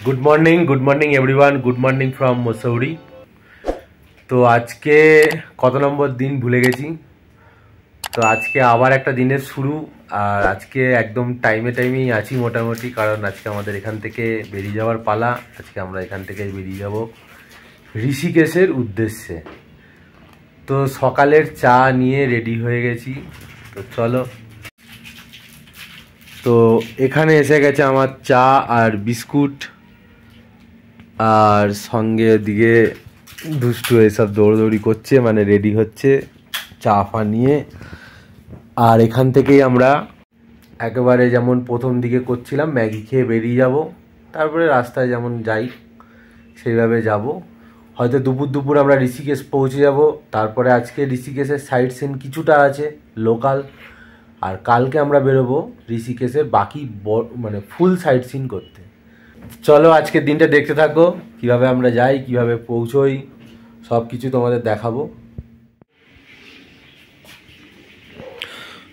Good morning everyone. Good morning from Mussoorie. तो आज के कत नम्बर दिन भूले गेছি। तो आज के आबार एक दिन शुरू और आज के एकदम टाइमे आছি मोटामुटी, कारण आज के आमादेर एखान थेके बेरिये जाওয়ার पाला। आज के आमरा एखान थेके बेरिये যাব ঋষিকেশের उद्देश्ये। तो सकालेर चा निये रेडी হয়ে গেছি। तो चलो, तो एखाने एसे गेছে আমার चा और बिस्कुट और संगे दिके दुष्टु एसब दौड़दौड़ी करছে, माने रेडी হচ্ছে चा फा निये। और एखान থেকেই আমরা একেবারে যেমন প্রথম দিকে করছিলাম ম্যাগি খেয়ে বেরিয়ে যাব, তারপরে রাস্তায় যেমন যাই সেইভাবে যাব। হয়তো দুপুর আমরা ঋষিকেশ পৌঁছে যাব। তারপরে আজকে ঋষিকেশের সাইট সিন কিছুটা আছে লোকাল, আর কালকে আমরা বেরোবো ঋষিকেশের বাকি মানে ফুল সাইট সিন করতে। চলো আজকের দিনটা দেখতে থাকো, কিভাবে আমরা যাই, কিভাবে পৌঁছোই, সব কিছু তোমাদের দেখাবো।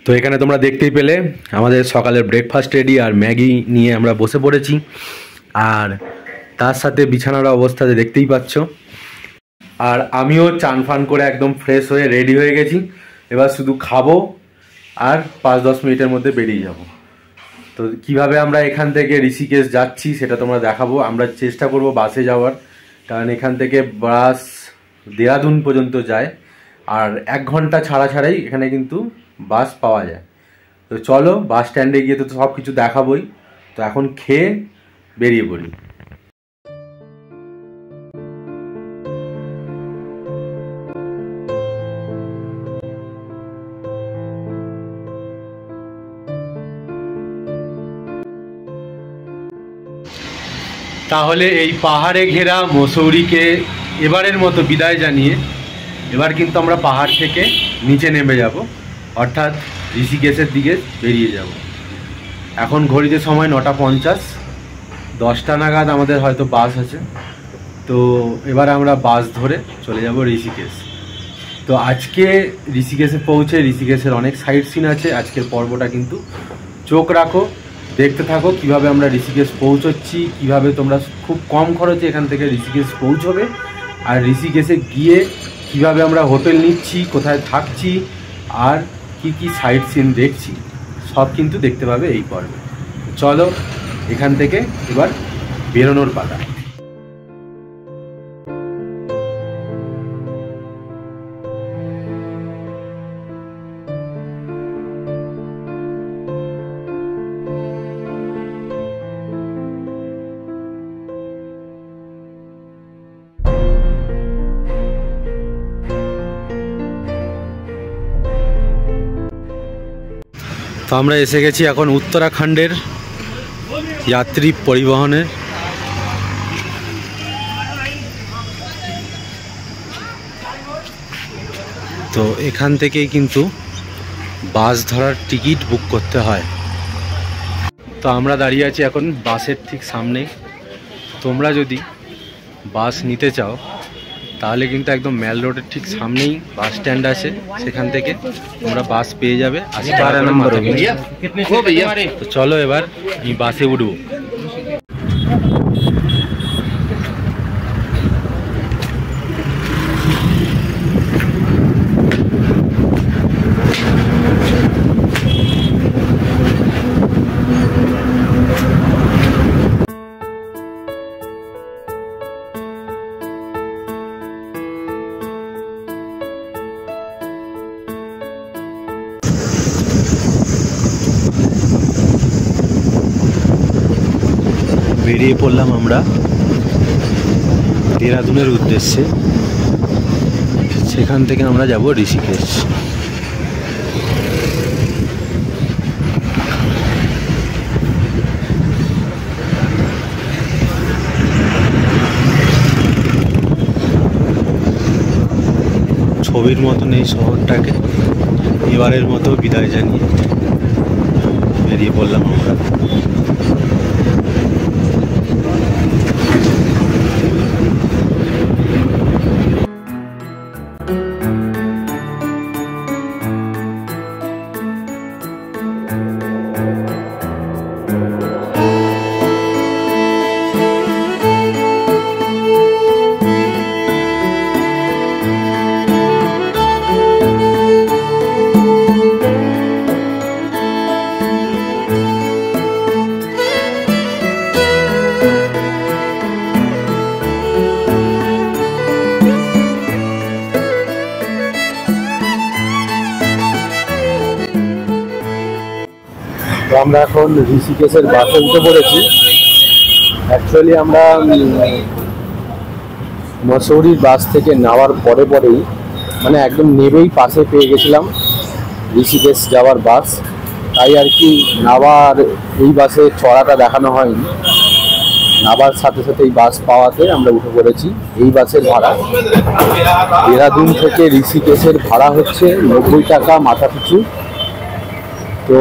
তো এখানে তোমরা দেখতেই পেলে আমাদের সকালের ব্রেকফাস্ট রেডি, আর ম্যাগি নিয়ে আমরা বসে পড়েছি, আর তার সাথে বিছানার অবস্থা দেখতেই পাচ্ছ। আর আমিও চান ফান করে একদম ফ্রেশ হয়ে রেডি হয়ে গেছি। এবার শুধু খাবো আর 5-10 মিনিটের মধ্যে বেরিয়ে যাব। তো কিভাবে আমরা এখান থেকে ঋষিকেশ যাচ্ছি সেটা তোমরা দেখাবো। আমরা চেষ্টা করব বাসে যাওয়ার, কারণ এখান থেকে বাস দেরাদুন পর্যন্ত যায়, আর 1 ঘন্টা ছাড়াই এখানে কিন্তু বাস পাওয়া যায়। তো চলো বাস স্ট্যান্ডে গিয়ে তো সব কিছু দেখাবোই। তো এখন খেয়ে বেরিয়ে পড়ি। তাহলে এই পাহাড়ে ঘেরা মসৌরিকে এবারের মতো বিদায় জানিয়ে এবার কিন্তু আমরা পাহাড় থেকে নিচে নেমে যাব, অর্থাৎ ঋষিকেশের দিকে বেরিয়ে যাব। এখন ঘড়িতে সময় 9:50, 10টা নাগাদ আমাদের হয়তো বাস আছে। তো এবার আমরা বাস ধরে চলে যাব ঋষিকেশ। তো আজকে ঋষিকেশে পৌঁছে ঋষিকেশের অনেক সাইট সিন আছে। আজকের পর্বটা কিন্তু চোখ রাখো, দেখতে থাকো কিভাবে আমরা ঋষিকেশ পৌঁছচ্ছি, কিভাবে তোমরা খুব কম খরচে এখান থেকে ঋষিকেশ পৌঁছবে, আর ঋষিকেশে গিয়ে কিভাবে আমরা হোটেল নিচ্ছি, কোথায় থাকছি, আর কি সাইট সিন দেখছি, সব কিন্তু দেখতে পাবে এই পর্বে। চলো এখান থেকে এবার বেরোনোর পালা। তো আমরা এসে গেছি এখন উত্তরাখণ্ডের যাত্রী পরিবহনের। তো এখান থেকেই কিন্তু বাস ধরার টিকিট বুক করতে হয়। তো আমরা দাঁড়িয়ে আছি এখন বাসের ঠিক সামনে। তোমরা যদি বাস নিতে চাও তাহলে কিন্তু একদম মেল রোডের ঠিক সামনেই বাস স্ট্যান্ড আছে, সেখান থেকে তোমরা বাস পেয়ে যাবে 80 টাকা নম্বর। তো চলো এবার আমি বাসে উঠবো। বেরিয়ে পড়লাম আমরা দেরাদুনের উদ্দেশ্যে। সেখান থেকে আমরা যাব ঋষিকেশ। ছবির মতন এই শহরটাকে এবারের মতো বিদায় জানিয়ে বেরিয়ে পড়লাম আমরা। আমরা এখন ঋষিকেশের বাসে উঠে পড়েছি। অ্যাকচুয়ালি আমরা মসৌরির বাস থেকে নামার পরেই মানে একদম নেবেই পাশে পেয়ে গেছিলাম ঋষিকেশ যাওয়ার বাস, তাই আর কি নামার এই বাসে চড়াটা দেখানো হয়নি। নামার সাথে সাথে এই বাস পাওয়াতে আমরা উঠে পড়েছি। এই বাসের ভাড়া দেরাদুন থেকে ঋষিকেশের ভাড়া হচ্ছে 90 টাকা মাথা পিছু। তো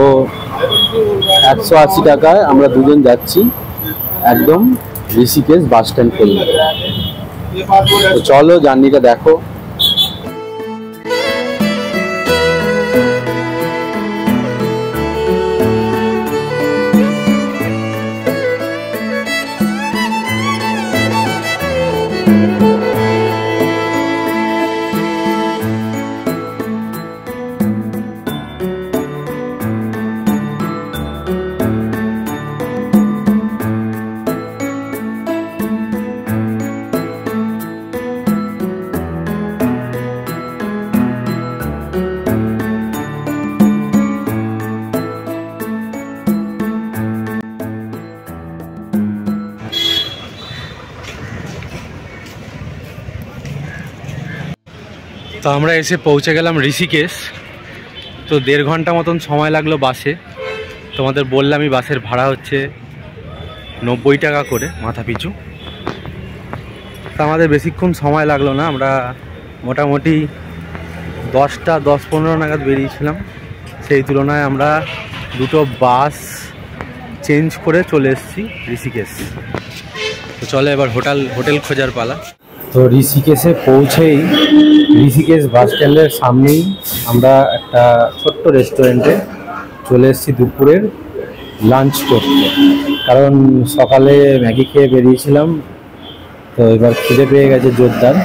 180 টাকায় আমরা দুজন যাচ্ছি একদম ঋষিকেশ বাস স্ট্যান্ড পর্যন্ত। তো চলো জার্নিটা দেখো। তো আমরা এসে পৌঁছে গেলাম ঋষিকেশ। তো 1.5 ঘন্টা মতন সময় লাগলো বাসে। তোমাদের বললামই বাসের ভাড়া হচ্ছে 90 টাকা করে মাথা পিছু। তো আমাদের বেশিক্ষণ সময় লাগলো না, আমরা মোটামুটি 10:15 নাগাদ বেরিয়েছিলাম। সেই তুলনায় আমরা দুটো বাস চেঞ্জ করে চলে এসেছি ঋষিকেশ। তো চলো এবার হোটেল খোঁজার পালা। তো ঋষিকেশে পৌঁছেই ঋষিকেশ বাস স্ট্যান্ডের সামনেই আমরা একটা ছোট্ট রেস্টুরেন্টে চলে এসেছি দুপুরের লাঞ্চ করতে। কারণ সকালে ম্যাগি খেয়ে বেরিয়েছিলাম, তো এবার খিদে পেয়ে গেছে জোরদার।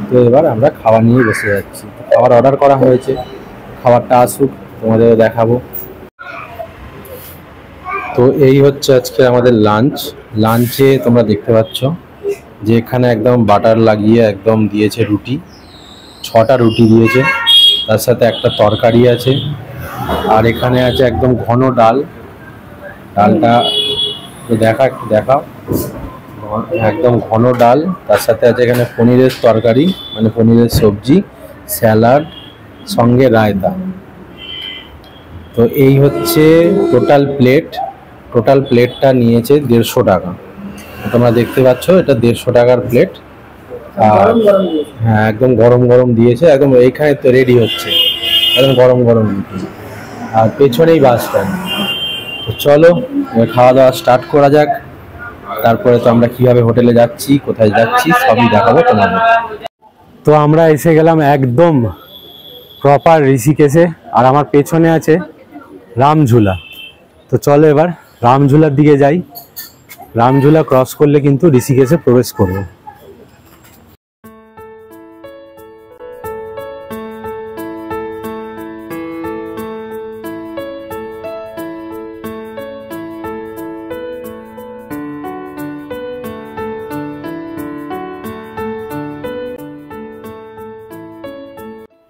তো এবার আমরা খাবার নিয়ে বসে যাচ্ছি। খাবার অর্ডার করা হয়েছে, খাবারটা আসুক তোমাদেরও দেখাবো। তো এই হচ্ছে আজকে আমাদের লাঞ্চে তোমরা দেখতে পাচ্ছ যে এখানে একদম বাটার লাগিয়ে একদম দিয়েছে রুটি, 6টা রুটি দিয়েছে, তার সাথে একটা তরকারি আছে, আর এখানে আছে একদম ঘন ডালটা একটু দেখাও, একদম ঘন ডাল। তার সাথে আছে এখানে পনিরের তরকারি মানে পনিরের সবজি, স্যালাড, সঙ্গে রায়তা। তো এই হচ্ছে টোটাল প্লেটটা নিয়েছে 150 টাকা। তোমরা দেখতে পাচ্ছ এটা 150 টাকার প্লেট। আর হ্যাঁ, একদম গরম দিয়েছে, একদম এইখানে তো রেডি হচ্ছে একদম গরম রুটি। আর পেছনেই বাস স্ট্যান্ড। তো চলো খাওয়া দাওয়া স্টার্ট করা যাক। তারপরে তো আমরা কিভাবে হোটেলে যাচ্ছি, কোথায় যাচ্ছি সবই দেখাবো তোমাদের। তো আমরা এসে গেলাম একদম প্রপার ঋষিকেশে, আর আমার পেছনে আছে রামঝুলা। তো চলো এবার রামঝুলার দিকে যাই। রামঝুলা ক্রস করলে কিন্তু ঋষিকেশে প্রবেশ করব।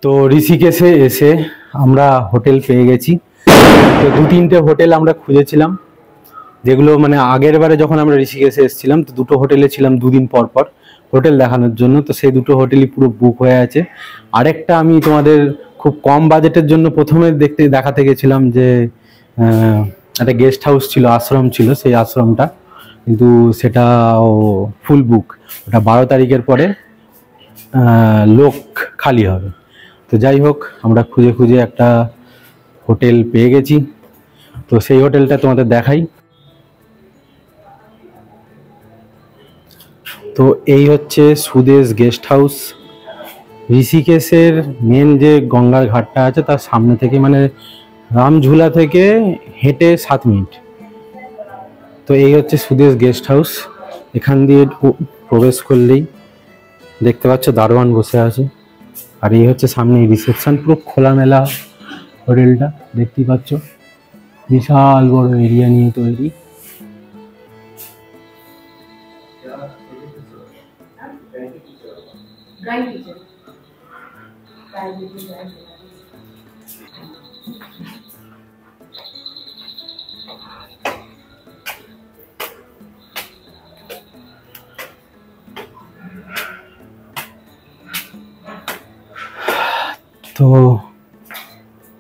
তো ঋষিকেশে এসে আমরা হোটেল পেয়ে গেছি। তো 2-3টে হোটেল আমরা খুঁজেছিলাম, যেগুলো মানে আগের বারে যখন আমরা ঋষিকেশে এসেছিলাম তো 2টো হোটেলে ছিলাম 2 দিন পর হোটেল দেখানোর জন্য। তো সেই 2টো হোটেলই পুরো বুক হয়ে আছে। আরেকটা আমি তোমাদের খুব কম বাজেটের জন্য প্রথমে দেখাতে গেছিলাম যে একটা গেস্ট হাউস ছিল, আশ্রম ছিল, সেই আশ্রমটা কিন্তু সেটাও ফুল বুক। ওটা 12 তারিখের পরে লোক খালি হবে। তো যাই হোক আমরা খুঁজে একটা হোটেল পেয়ে গেছি। তো সেই হোটেলটা তোমাদের দেখাই। তো এই হচ্ছে সুদেশ গেস্ট হাউস। ঋষিকেশের মেন যে গঙ্গার ঘাটটা আছে তার সামনে থেকে মানে রামঝুলা থেকে হেঁটে 7 মিনিট। তো এই হচ্ছে সুদেশ গেস্ট হাউস। এখান দিয়ে প্রবেশ করলেই দেখতে পাচ্ছ দারোয়ান বসে আছে। আর এই হচ্ছে সামনে রিসেপশন, পুরো খোলামেলা হোটেলটা দেখতেই পাচ্ছ, বিশাল বড় এরিয়া নিয়ে তৈরি। তো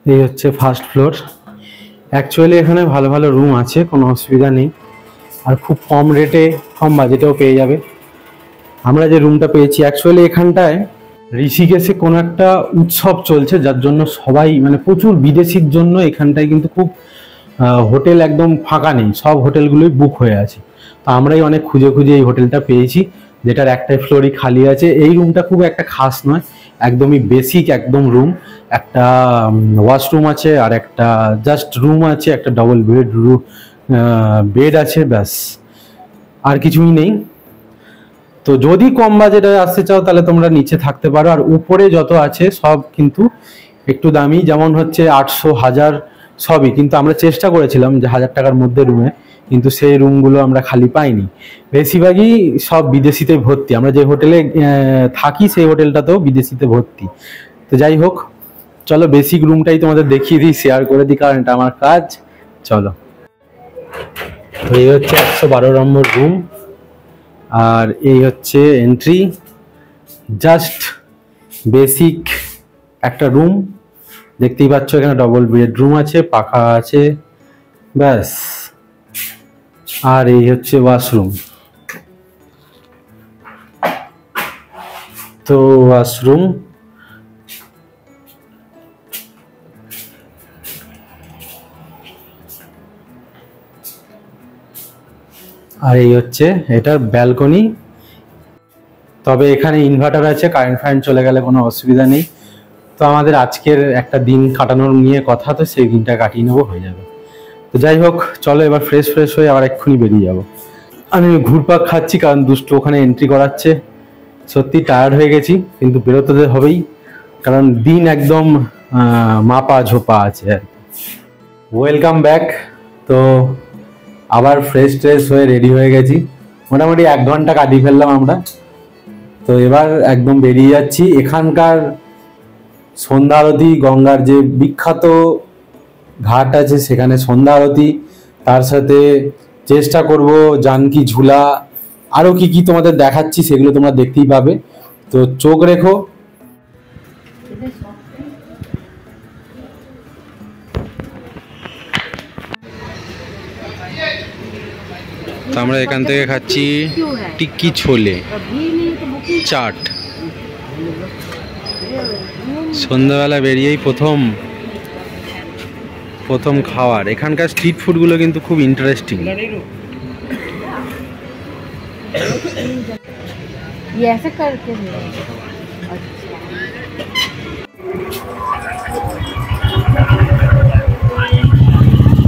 এই হচ্ছে ফার্স্ট ফ্লোর। অ্যাকচুয়ালি এখানে ভালো ভালো রুম আছে, কোনো অসুবিধা নেই, আর খুব কম রেটে কম বাজেটেও পেয়ে যাবে। আমরা যে রুমটা পেয়েছি, অ্যাকচুয়ালি এখানটায় ঋষিকেশে কোনো একটা উৎসব চলছে, যার জন্য সবাই মানে প্রচুর বিদেশির জন্য এখানটায় কিন্তু খুব হোটেল একদম ফাঁকা নেই, সব হোটেলগুলোই বুক হয়ে আছে। তো আমরাই অনেক খুঁজে খুঁজে এই হোটেলটা পেয়েছি, যেটার একটাই ফ্লোরই খালি আছে। এই রুমটা খুব একটা খাস নয়, একদমই বেসিক একদম রুম। একটা ওয়াশরুম আছে, আর একটা জাস্ট রুম আছে, একটা ডবল বেড আছে, ব্যাস আর কিছুই নেই। তো যদি কম বাজেটে আসতে চাও তাহলে তোমরা নিচে থাকতে পারো, আর উপরে যত আছে সব কিন্তু একটু দামি, যেমন হচ্ছে 800, 1000 সবই। কিন্তু আমরা চেষ্টা করেছিলাম যে 1000 টাকার মধ্যে রুমে, কিন্তু সেই রুমগুলো আমরা খালি পাইনি। বেশিরভাগই সব বিদেশিতে ভর্তি। আমরা যে হোটেলে থাকি সেই হোটেলটাতেও বিদেশিতে ভর্তি। তো যাই হোক, চলো বেসিক রুমটাই তোমাদের দেখিয়ে দিই, শেয়ার করে দিই, কারণ এটা আমার কাজ। চলো, তো এই হচ্ছে 112 নম্বর রুম, আর এই হচ্ছে এন্ট্রি। জাস্ট বেসিক একটা রুম, দেখতেই পাচ্ছ। এখানে ডবল বেডরুম আছে, পাখা আছে, ব্যাস। আর এই হচ্ছে ওয়াশরুম। তো ওয়াশরুম, আর এই হচ্ছে এটার ব্যালকনি। তবে এখানে ইনভার্টার আছে, কারেন্ট ফারেন্ট চলে গেলে কোনো অসুবিধা নেই। তো আমাদের আজকের একটা দিন কাটানোর নিয়ে কথা, তো সেই দিনটা কাটিয়ে নেবো, হয়ে যাবে। তো যাই হোক, চলো এবার ফ্রেশ হয়ে আবার এক্ষুনি বেরিয়ে যাব। আমি ঘুরপাক খাচ্ছি কারণ দুষ্টু ওখানে এন্ট্রি করাচ্ছে। সত্যি টায়ার্ড হয়ে গেছি, কিন্তু বেরোতে হবেই, কারণ দিন একদম মাপা ঝোপা আছে আর কি। Welcome back. তো আবার ফ্রেশ হয়ে রেডি হয়ে গেছি, মোটামুটি 1 ঘন্টা কাটিয়ে ফেললাম আমরা। তো এবার একদম বেরিয়ে যাচ্ছি। এখানকার সন্ধ্যা আরতি, গঙ্গার যে বিখ্যাত ঘাট আছে সেখানে সন্ধ্যা আরতি, তার সাথে চেষ্টা করব জানকী ঝুলা, আরও কি কি তোমাদের দেখাচ্ছি সেগুলো তোমরা দেখতেই পাবে। তো চোখ রেখো। তো আমরা এখান থেকে খাচ্ছি টিক্কি ছোলে চাট। সন্ধ্যাবেলা বেরিয়েই প্রথম খাওয়ার। এখানকার স্ট্রিট ফুডগুলো কিন্তু খুব ইন্টারেস্টিং।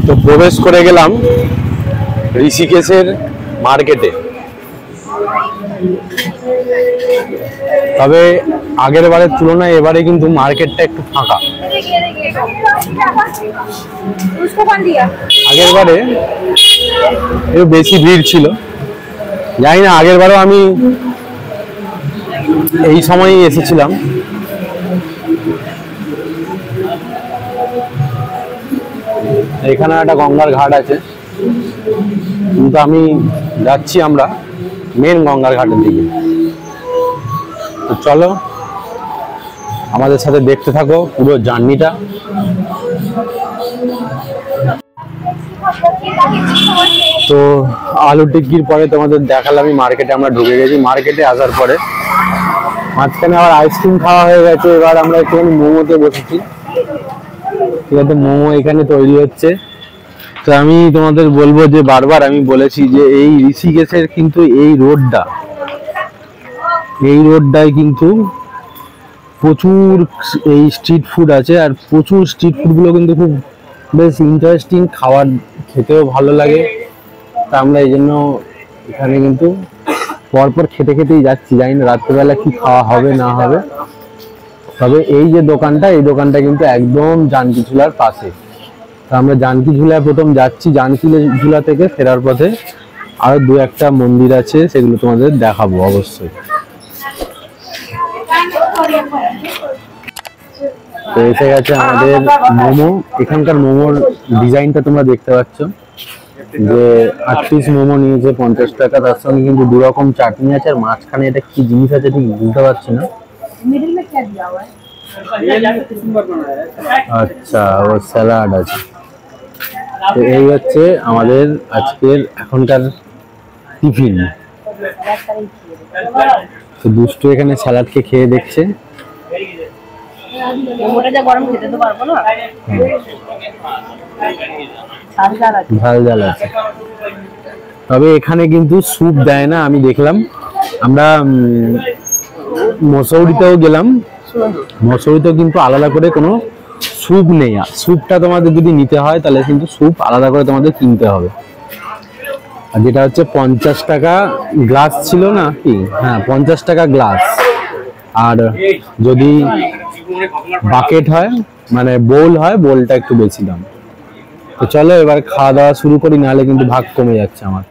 তো প্রবেশ করে গেলাম ঋষিকেশের মার্কেটে। তবে আগের বারের তুলনায় এবারে কিন্তু মার্কেটটা একটু ফাঁকা। আগের বারে একটু বেশি ভিড় ছিল, জানি না, আগের বারেও আমি এই সময়ই এসেছিলাম। এখানে একটা গঙ্গার ঘাট আছে, কিন্তু আমি যাচ্ছি আমরা মেন গঙ্গার ঘাটের দিকে। তো চলো আমাদের সাথে দেখতে থাকো পুরো জার্নিটা। তো আলু টিক্কির পরে তোমাদের দেখালাম মার্কেটে আমরা ঢুকে গেছি। মার্কেটে আসার পরে মাঝখানে আবার আইসক্রিম খাওয়া হয়ে গেছে। এবার আমরা একটুখানি মোমোতে বসেছি, ঠিক আছে। মোমো এখানে তৈরি হচ্ছে। তো আমি তোমাদের বলবো যে বারবার আমি বলেছি যে এই ঋষিকেশের কিন্তু এই রোডটায় কিন্তু প্রচুর এই স্ট্রিট ফুড আছে, আর প্রচুর স্ট্রিট ফুডগুলো কিন্তু খুব বেশ ইন্টারেস্টিং, খাবার খেতেও ভালো লাগে। তা আমরা এই জন্য এখানে কিন্তু পরপর খেতেই যাচ্ছি। জানি না রাত্রেবেলা কি খাওয়া হবে না হবে। তবে এই যে দোকানটা, এই দোকানটা কিন্তু একদম জানকী ঝুলার পাশে। তা আমরা জানকী ঝুলায় প্রথম যাচ্ছি। জানকী ঝুলা থেকে ফেরার পথে আরো 2-1টা মন্দির আছে, সেগুলো তোমাদের দেখাবো অবশ্যই। তো এসে গেছে আমাদের মোমো। এখানকার মোমোর ডিজাইনটা তোমরা দেখতে পাচ্ছ, যে 8 পিস মোমো নিয়েছে 50 টাকা, তার সঙ্গে কিন্তু 2 রকম চাটনি আছে, আর মাঝখানে এটা কি জিনিস আছে ঠিক বুঝতে পারছি না। আচ্ছা, ও স্যালাড আছে। তো এই হচ্ছে আমাদের আজকের এখনকার টিফিন। তো দুষ্টু এখানে স্যালাডকে খেয়ে দেখছে। ঝাল ঝাল আছে, তবে এখানে কিন্তু স্যুপ দেয় না। আমি দেখলাম, আমরা মসৌরিতেও গেলাম, মসৌরিতেও কিন্তু আলাদা করে কোনো স্যুপ নেই। স্যুপটা তোমাদের যদি নিতে হয় তাহলে কিন্তু স্যুপ আলাদা করে তোমাদের কিনতে হবে। আর যেটা হচ্ছে 50 টাকা গ্লাস ছিল না কি, হ্যাঁ 50 টাকা গ্লাস। আর যদি বাকেট হয় মানে বোল হয়, বোলটা একটু বেশি দাম। তো চলো এবার খাওয়া দাওয়া শুরু করি, নাহলে কিন্তু ভাগ কমে যাচ্ছে আমার।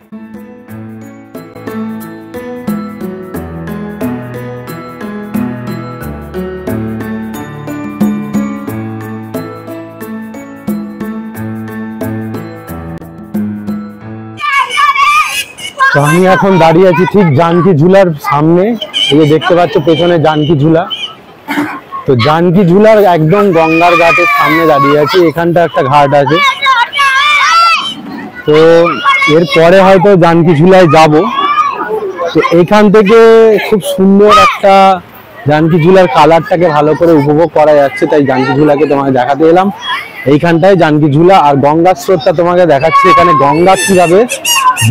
তো আমি এখন দাঁড়িয়ে আছি ঠিক জানকী ঝুলার সামনে। এই যে দেখতে পাচ্ছ পেছনে জানকী ঝুলা। তো জানকী ঝুলার একদম গঙ্গার ঘাটের সামনে দাঁড়িয়ে আছি। এখানটা একটা ঘাট আছে, তো এরপরে হয়তো জানকী ঝুলায় যাব। তো এইখান থেকে খুব সুন্দর একটা জানকী ঝুলার কালারটাকে ভালো করে উপভোগ করা যাচ্ছে, তাই জানকী ঝুলাকে তোমাকে দেখাতে এলাম। এইখানটায় জানকী ঝুলা, আর গঙ্গার স্রোতটা তোমাকে দেখাচ্ছি। এখানে গঙ্গা কিভাবে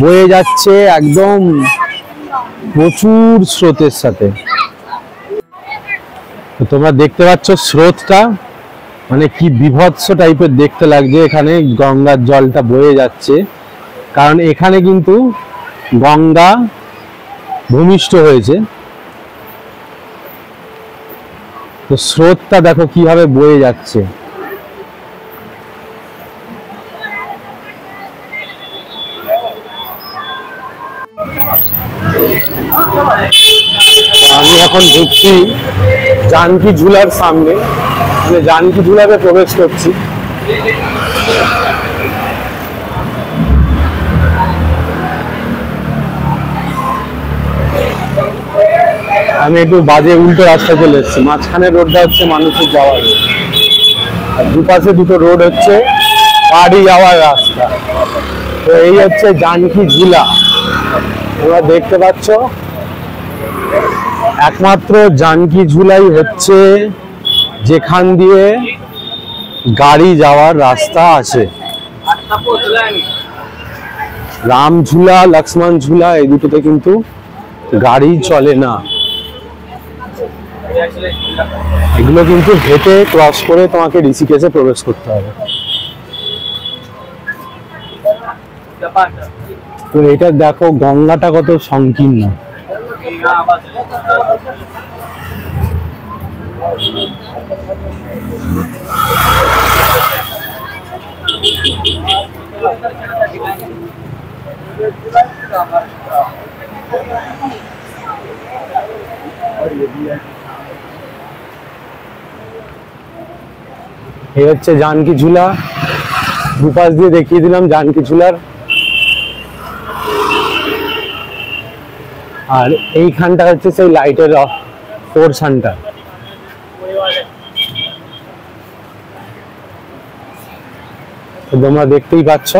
বয়ে যাচ্ছে একদম প্রচুর স্রোতের সাথে। তো তোমরা দেখতে পাচ্ছ স্রোতটা মানে কি বিভৎস টাইপের দেখতে লাগছে। এখানে গঙ্গার জলটা বয়ে যাচ্ছে, কারণ এখানে কিন্তু গঙ্গা ভূমিষ্ঠ হয়েছে। তো স্রোতটা দেখো কিভাবে বয়ে যাচ্ছে। আমি এখন ঢুকছি জানকী ঝুলার সামনে, মানে জানকী ঝুলাতে প্রবেশ করছি। আমি একটু বাজে উল্টো রাস্তা চলে এসেছি। মাঝখানের রোডটা হচ্ছে মানুষের যাওয়ার রোড, আর দুপাশে দুটো রোড হচ্ছে বাড়ি যাওয়ার রাস্তা। তো এই হচ্ছে জানকী ঝুলা, তোমরা দেখতে পাচ্ছ। একমাত্র জানকী ঝুলাই হচ্ছে যেখান দিয়ে গাড়ি যাওয়ার রাস্তা আছে। রাম ঝুলা, লক্ষ্মণ ঝুলা, এই দুটোতে কিন্তু গাড়ি চলে না। এগুলো কিন্তু হেঁটে ক্রস করে তোমাকে ঋষিকেশে প্রবেশ করতে হবে। তো এটা দেখো গঙ্গাটা কত সংকীর্ণ। এই হচ্ছে জানকী ঝুলা, দুপাশ দিয়ে দেখিয়ে দিলাম জানকী ঝুলার। আর এইখানটা হচ্ছে সেই লাইটের পোরশনটা। তোমরা দেখতেই পাচ্ছ।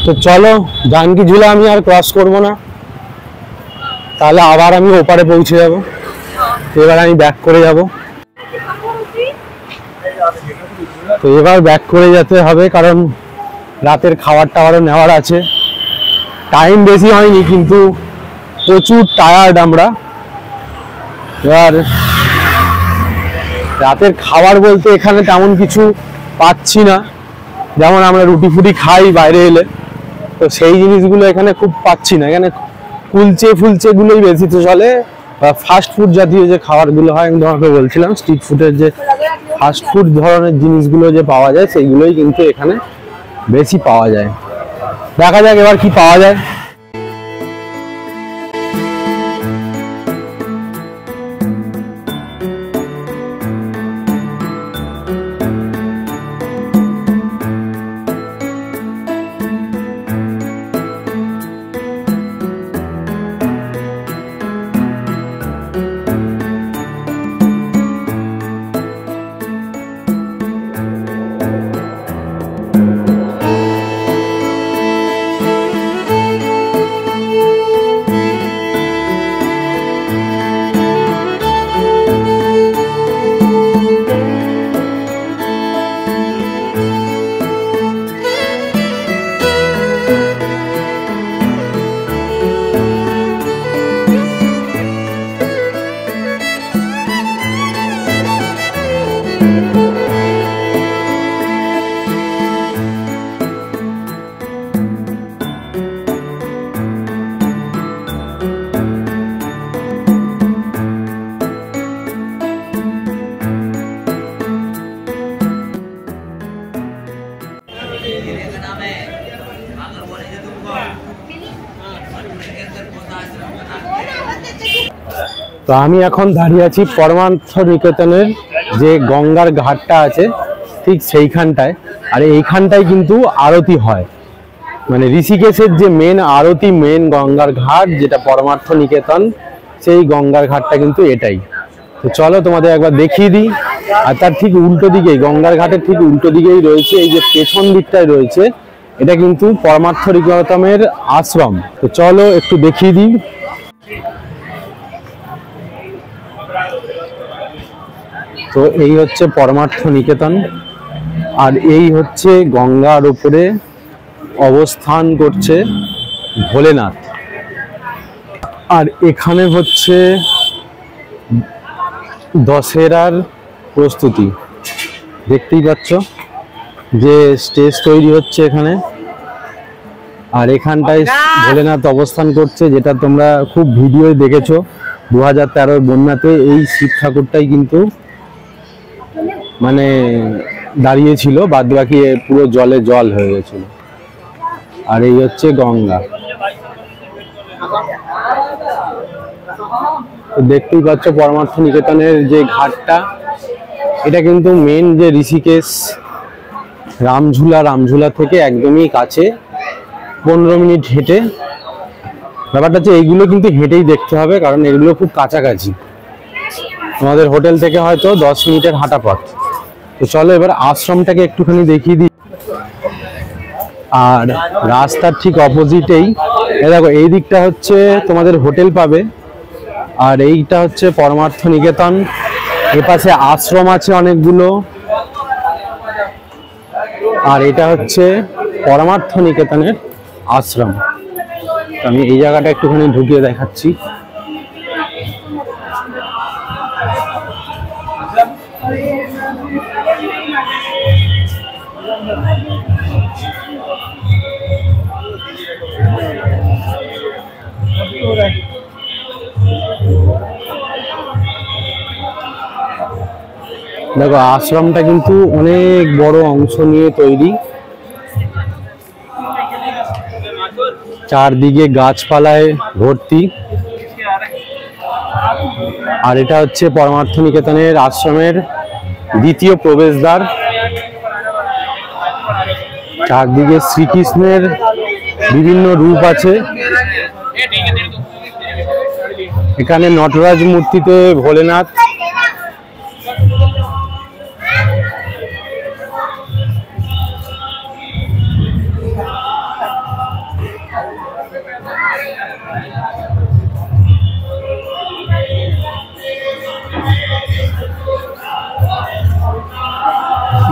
তো চলো জানকী ঝুলা আমি আর ক্রস করবো না, তাহলে আবার আমি ওপারে পৌঁছে যাব। এবার আমি ব্যাক করে যাব। তো এবার ব্যাক করে যেতে হবে, কারণ রাতের খাবার টাবারও নেওয়ার আছে। টাইম বেশি হয়নি কিন্তু প্রচুর টায়ার্ড আমরা। এবার রাতের খাবার বলতে এখানে তেমন কিছু পাচ্ছি না, যেমন আমরা রুটি ফুটি খাই বাইরে এলে, তো সেই জিনিসগুলো এখানে খুব পাচ্ছি না। এখানে কুলচে ফুলচে গুলোই বেশি তো চলে, বা ফাস্ট ফুড জাতীয় যে খাবারগুলো হয়, আমি তোমাকে বলছিলাম স্ট্রিট ফুডের যে ফাস্ট ফুড ধরনের জিনিসগুলো যে পাওয়া যায় সেইগুলোই কিন্তু এখানে বেশি পাওয়া যায়। দেখা যাক এবার কি পাওয়া যায়। তো আমি এখন দাঁড়িয়ে আছি পরমার্থ নিকেতনের যে গঙ্গার ঘাটটা আছে ঠিক সেইখানটায়। আর এইখানটায় কিন্তু আরতি হয়, মানে ঋষিকেশের যে মেন আরতি, মেন গঙ্গার ঘাট যেটা পরমার্থ নিকেতন, সেই গঙ্গার ঘাটটা কিন্তু এটাই। তো চলো তোমাদের একবার দেখিয়ে দিই। আর তার ঠিক উল্টো দিকেই, গঙ্গার ঘাটের ঠিক উল্টো দিকেই রয়েছে, এই যে পেছন দিকটায় রয়েছে, এটা কিন্তু পরমার্থ নিকেতনের আশ্রম। তো চলো একটু দেখিয়ে দিই। তো এই হচ্ছে পরমার্থ নিকেতন, আর এই হচ্ছে গঙ্গার উপরে অবস্থান করছে ভোলেনাথ। আর এখানে হচ্ছে দশেরার প্রস্তুতি, দেখতেই পাচ্ছ যে স্টেজ তৈরি হচ্ছে এখানে। আর এখানটায় ভোলেনাথ অবস্থান করছে, যেটা তোমরা খুব ভিডিও দেখেছো 2013 বন্যাতে। এই শিব ঠাকুরটাই কিন্তু মানে দাঁড়িয়েছিল, বাদ বাকি পুরো জলে জল হয়ে গেছিল। আর এই হচ্ছে গঙ্গা, দেখতেই পাচ্ছ পরমার্থ নিকেতনের যে ঘাটটা, এটা কিন্তু মেন যে ঋষিকেশ রামঝুলা থেকে একদমই কাছে, 15 মিনিট হেঁটে। ব্যাপারটা হচ্ছে এইগুলো কিন্তু হেঁটেই দেখতে হবে, কারণ এগুলো খুব কাছাকাছি, আমাদের হোটেল থেকে হয়তো 10 মিনিটের হাঁটা পথ। তো চলো এবার আশ্রমটাকে একটুখানি দেখিয়ে দিই। আর রাস্তার ঠিক অপোজিটেই দেখো, এই দিকটা হচ্ছে তোমাদের হোটেল পাবে, আর এইটা হচ্ছে পরমার্থ নিকেতন। এপাশে আশ্রম আছে অনেকগুলো, আর এটা হচ্ছে পরমার্থ নিকেতনের আশ্রম। আমি এই জায়গাটা একটুখানি ঢুকিয়ে দেখাচ্ছি। দেখো আশ্রমটা কিন্তু অনেক বড় অংশ নিয়ে তৈরি, চারদিকে গাছপালায় ভর্তি। আর এটা হচ্ছে পরমার্থ নিকেতনের আশ্রমের দ্বিতীয় প্রবেশদ্বার। চারদিকে শ্রীকৃষ্ণের বিভিন্ন রূপ আছে, এখানে নটরাজ মূর্তিতে ভোলেনাথ।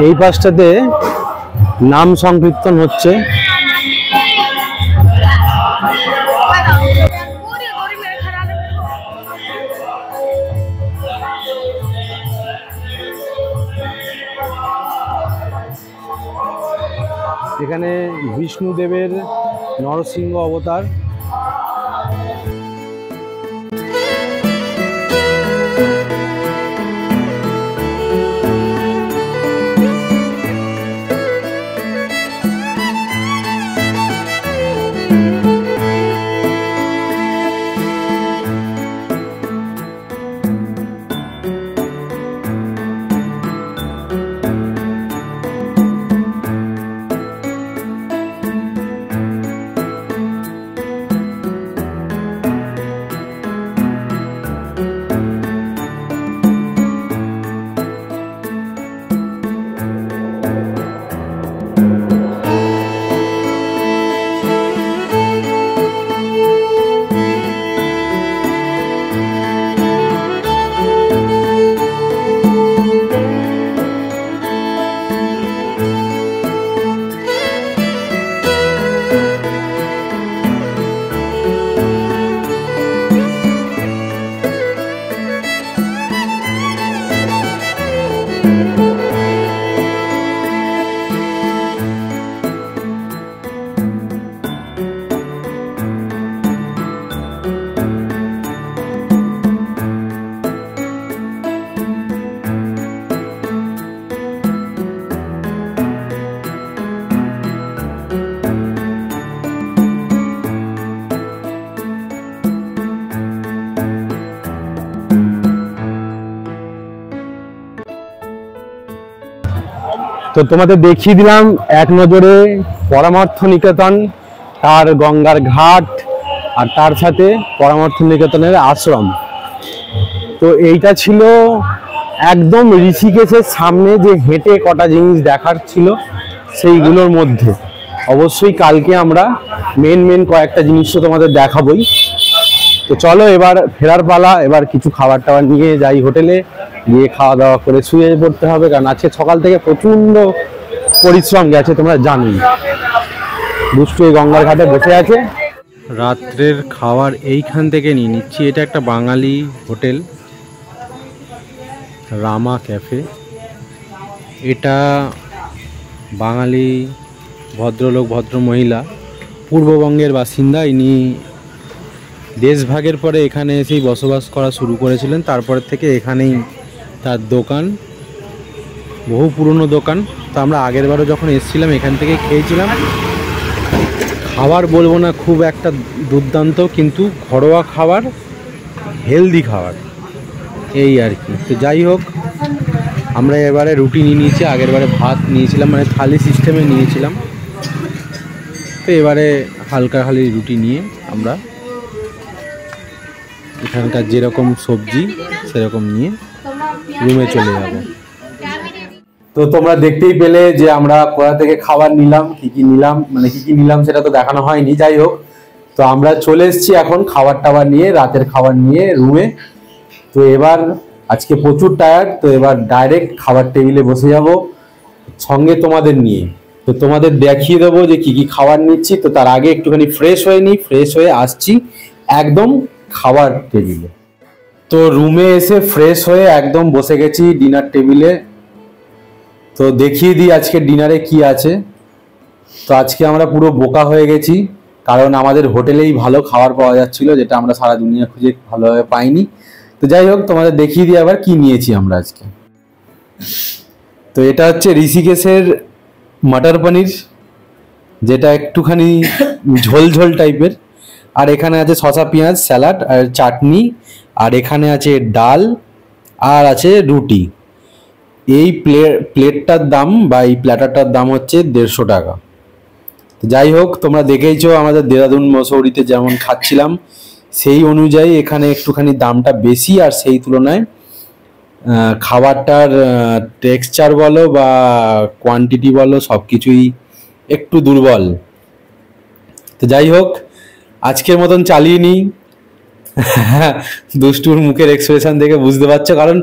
এই পাশটাতে নাম সংকীর্তন হচ্ছে। এখানে বিষ্ণুদেবের নরসিংহ অবতার। তো তোমাদের দেখিয়ে দিলাম এক নজরে পরমার্থ নিকেতন, তার গঙ্গার ঘাট, আর তার সাথে পরমার্থ নিকেতনের আশ্রম। তো এইটা ছিল একদম ঋষিকেশের সামনে যে হেঁটে কটা জিনিস দেখার ছিল সেইগুলোর মধ্যে। অবশ্যই কালকে আমরা মেন কয়েকটা জিনিস তো তোমাদের দেখাবোই। তো চলো এবার ফেরার পালা, এবার কিছু খাবার টাবার নিয়ে যাই হোটেলে, গিয়ে খাওয়া দাওয়া করে শুয়ে পড়তে হবে, কারণ আজকে সকাল থেকে প্রচন্ড পরিশ্রম গেছে তোমরা জানোই। দুষ্টু এই গঙ্গার ঘাটে বসে আছে। রাত্রের খাবার এইখান থেকে নিয়ে নিচ্ছি। এটা একটা বাঙালি হোটেল, রামা ক্যাফে। এটা বাঙালি ভদ্রলোক ভদ্র মহিলা, পূর্ববঙ্গের বাসিন্দা। ইনি দেশভাগের পরে এখানে এসেই বসবাস করা শুরু করেছিলেন, তারপরে থেকে এখানেই তার দোকান, বহু পুরনো দোকান। তো আমরা আগের বারও যখন এসেছিলাম এখান থেকে খেয়েছিলাম। খাবার বলবো না খুব একটা দুর্দান্ত, কিন্তু ঘরোয়া খাবার, হেলদি খাবার, এই আর কি। তো যাই হোক, আমরা এবারে রুটি নিয়ে নিয়েছি, আগের বারে ভাত নিয়েছিলাম, মানে থালি সিস্টেমে নিয়েছিলাম। তো এবারে হালকা খালি রুটি নিয়ে আমরা এখানকার যেরকম সবজি সেরকম নিয়ে রুমে চলে যাব। তো তোমরা দেখতেই পেলে যে আমরা কোথা থেকে খাবার নিলাম, কি কি নিলাম, মানে কি কি নিলাম সেটা তো দেখানো হয়নি। যাই হোক, তো আমরা চলে এসেছি এখন খাবার টাবার নিয়ে, রাতের খাবার নিয়ে রুমে। তো এবার আজকে প্রচুর টায়ার্ড, তো এবার ডাইরেক্ট খাবার টেবিলে বসে যাব সঙ্গে তোমাদের নিয়ে। তো তোমাদের দেখিয়ে দেবো যে কি কি খাবার নিচ্ছি। তো তার আগে একটুখানি ফ্রেশ হয়ে নিই, ফ্রেশ হয়ে আসছি একদম খাবার টেবিলে। তো রুমে এসে ফ্রেশ হয়ে একদম বসে গেছি ডিনার টেবিলে। তো দেখিয়ে দিই আজকে ডিনারে কি আছে। তো আজকে আমরা পুরো বোকা হয়ে গেছি, কারণ আমাদের হোটেলেই ভালো খাবার পাওয়া যাচ্ছিল, যেটা আমরা সারা দুনিয়া খুঁজে ভালোভাবে পাইনি। তো যাই হোক, তোমাদের দেখিয়ে দিই আবার কি নিয়েছি আমরা আজকে। তো এটা হচ্ছে ঋষিকেশের মটর পনির, যেটা একটুখানি ঝোল ঝোল টাইপের। আর এখানে আছে শসা পেঁয়াজ স্যালাড আর চাটনি, আর এখানে আছে ডাল, আর আছে রুটি। এই প্লেটটার দাম বা এই প্ল্যাটারটার দাম হচ্ছে 150 টাকা। যাই হোক, তোমরা দেখেইছো আমাদের দেরাদুন মসৌরিতে যেমন খাচ্ছিলাম সেই অনুযায়ী এখানে একটুখানি দামটা বেশি, আর সেই তুলনায় খাবারটার টেক্সচার বলো বা কোয়ান্টিটি বলো সব কিছুই একটু দুর্বল। তো যাই হোক, আজকের মতন চালিয়ে নিই। দুষ্টুর মুখের এক্সপ্রেশন দেখে বুঝতে পারছো, কারণ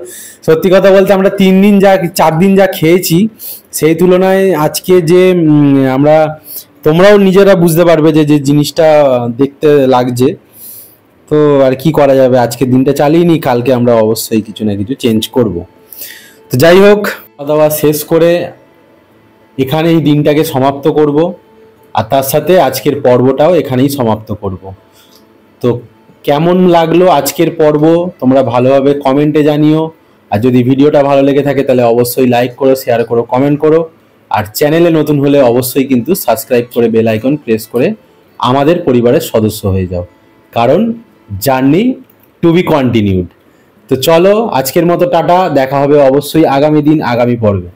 সত্যি কথা বলতে আমরা 4 দিন যা খেয়েছি সেই তুলনায় আজকে যে আমরা, তোমরাও নিজেরা বুঝতে পারবে যে যে জিনিসটা দেখতে লাগছে। তো আর কি করা যাবে, আজকের দিনটা চালিয়ে নিই, কালকে আমরা অবশ্যই কিছু না কিছু চেঞ্জ করব। তো যাই হোক, খাওয়া দাওয়া শেষ করে এখানে এই দিনটাকে সমাপ্ত করব, আর তার সাথে আজকের পর্বটাও এখানেই সমাপ্ত করব। তো কেমন লাগলো আজকের পর্ব তোমরা ভালোভাবে কমেন্টে জানিও। আর যদি ভিডিওটা ভালো লেগে থাকে তাহলে অবশ্যই লাইক করো, শেয়ার করো, কমেন্ট করো। আর চ্যানেলে নতুন হলে অবশ্যই কিন্তু সাবস্ক্রাইব করে বেল আইকন প্রেস করে আমাদের পরিবারের সদস্য হয়ে যাও, কারণ জার্নি টু বি কন্টিনিউড। তো চলো আজকের মতো টাটা, দেখা হবে অবশ্যই আগামী দিন আগামী পর্বে।